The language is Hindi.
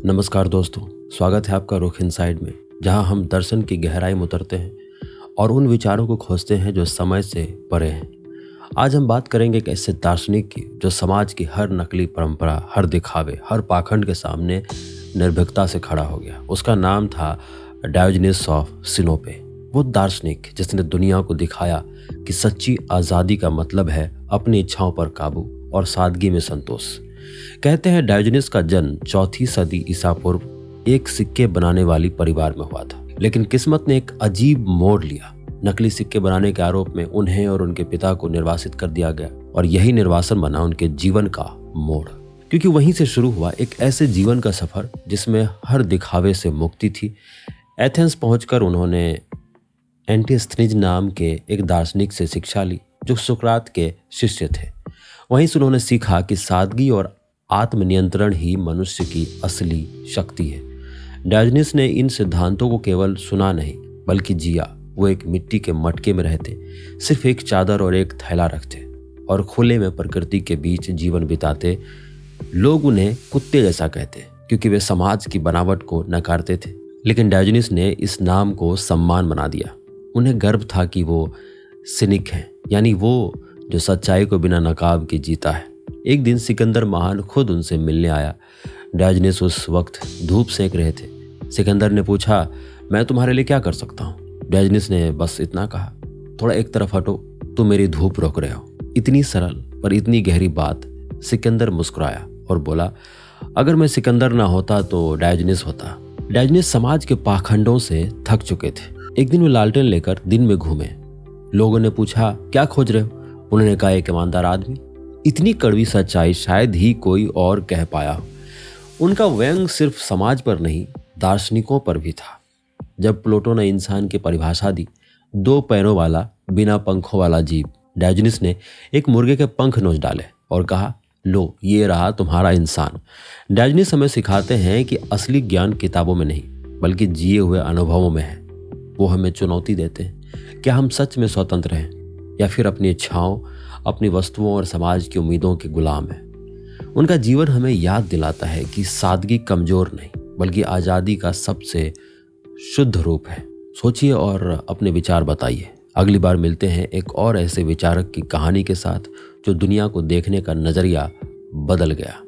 नमस्कार दोस्तों, स्वागत है आपका रुख इनसाइड में, जहां हम दर्शन की गहराई में उतरते हैं और उन विचारों को खोजते हैं जो समय से परे हैं। आज हम बात करेंगे एक ऐसे दार्शनिक की जो समाज की हर नकली परंपरा, हर दिखावे, हर पाखंड के सामने निर्भीकता से खड़ा हो गया। उसका नाम था डायोजनीस ऑफ सिनोपे। वो दार्शनिक जिसने दुनिया को दिखाया कि सच्ची आज़ादी का मतलब है अपनी इच्छाओं पर काबू और सादगी में संतोष। कहते हैं डायोजनीस का जन्म 4वीं सदी ईसा पूर्व एक सिक्के बनाने वाली परिवार में हुआ था, लेकिन किस्मत ने एक अजीब मोड़ लिया। नकली सिक्के बनाने के आरोप में उन्हें और उनके पिता को निर्वासित कर दिया गया और यही निर्वासन बना उनके जीवन का मोड़, क्योंकि वहीं से शुरू हुआ एक ऐसे जीवन का सफर जिसमें हर दिखावे से मुक्ति थी। एथेंस पहुंचकर उन्होंने एंटिस्थनीज नाम के एक दार्शनिक से शिक्षा ली जो सुकरात के शिष्य थे। वहीं से उन्होंने सीखा कि सादगी और आत्मनियंत्रण ही मनुष्य की असली शक्ति है। डायोजनीस ने इन सिद्धांतों को केवल सुना नहीं बल्कि जिया। वो एक मिट्टी के मटके में रहते, सिर्फ एक चादर और एक थैला रखते और खुले में प्रकृति के बीच जीवन बिताते। लोग उन्हें कुत्ते जैसा कहते क्योंकि वे समाज की बनावट को नकारते थे, लेकिन डायोजनीस ने इस नाम को सम्मान बना दिया। उन्हें गर्व था कि वो सिनिक हैं, यानी वो जो सच्चाई को बिना नकाब के जीता है। एक दिन सिकंदर महान खुद उनसे मिलने आया। डायोजनीस उस वक्त धूप सेक रहे थे। सिकंदर ने पूछा, मैं तुम्हारे लिए क्या कर सकता हूँ? डायोजनीस ने बस इतना कहा, थोड़ा एक तरफ हटो, तुम मेरी धूप रोक रहे हो। इतनी सरल पर इतनी गहरी बात। सिकंदर मुस्कुराया और बोला, अगर मैं सिकंदर ना होता तो डायोजनीस होता। डायोजनीस समाज के पाखंडों से थक चुके थे। एक दिन वे लालटेन लेकर दिन में घूमे। लोगों ने पूछा, क्या खोज रहे हो? उन्होंने कहा, एक ईमानदार आदमी। इतनी कड़वी सच्चाई शायद ही कोई और कह पाया हो। उनका व्यंग सिर्फ समाज पर नहीं, दार्शनिकों पर भी था। जब प्लेटो ने इंसान की परिभाषा दी, 2 पैरों वाला बिना पंखों वाला जीव, डायोजनीस ने एक मुर्गे के पंख नोच डाले और कहा, लो ये रहा तुम्हारा इंसान। डायोजनीस हमें सिखाते हैं कि असली ज्ञान किताबों में नहीं बल्कि जिए हुए अनुभवों में है। वो हमें चुनौती देते हैं, क्या हम सच में स्वतंत्र हैं या फिर अपनी इच्छाओं, अपनी वस्तुओं और समाज की उम्मीदों के गुलाम हैं। उनका जीवन हमें याद दिलाता है कि सादगी कमजोर नहीं बल्कि आज़ादी का सबसे शुद्ध रूप है। सोचिए और अपने विचार बताइए। अगली बार मिलते हैं एक और ऐसे विचारक की कहानी के साथ जो दुनिया को देखने का नजरिया बदल गया।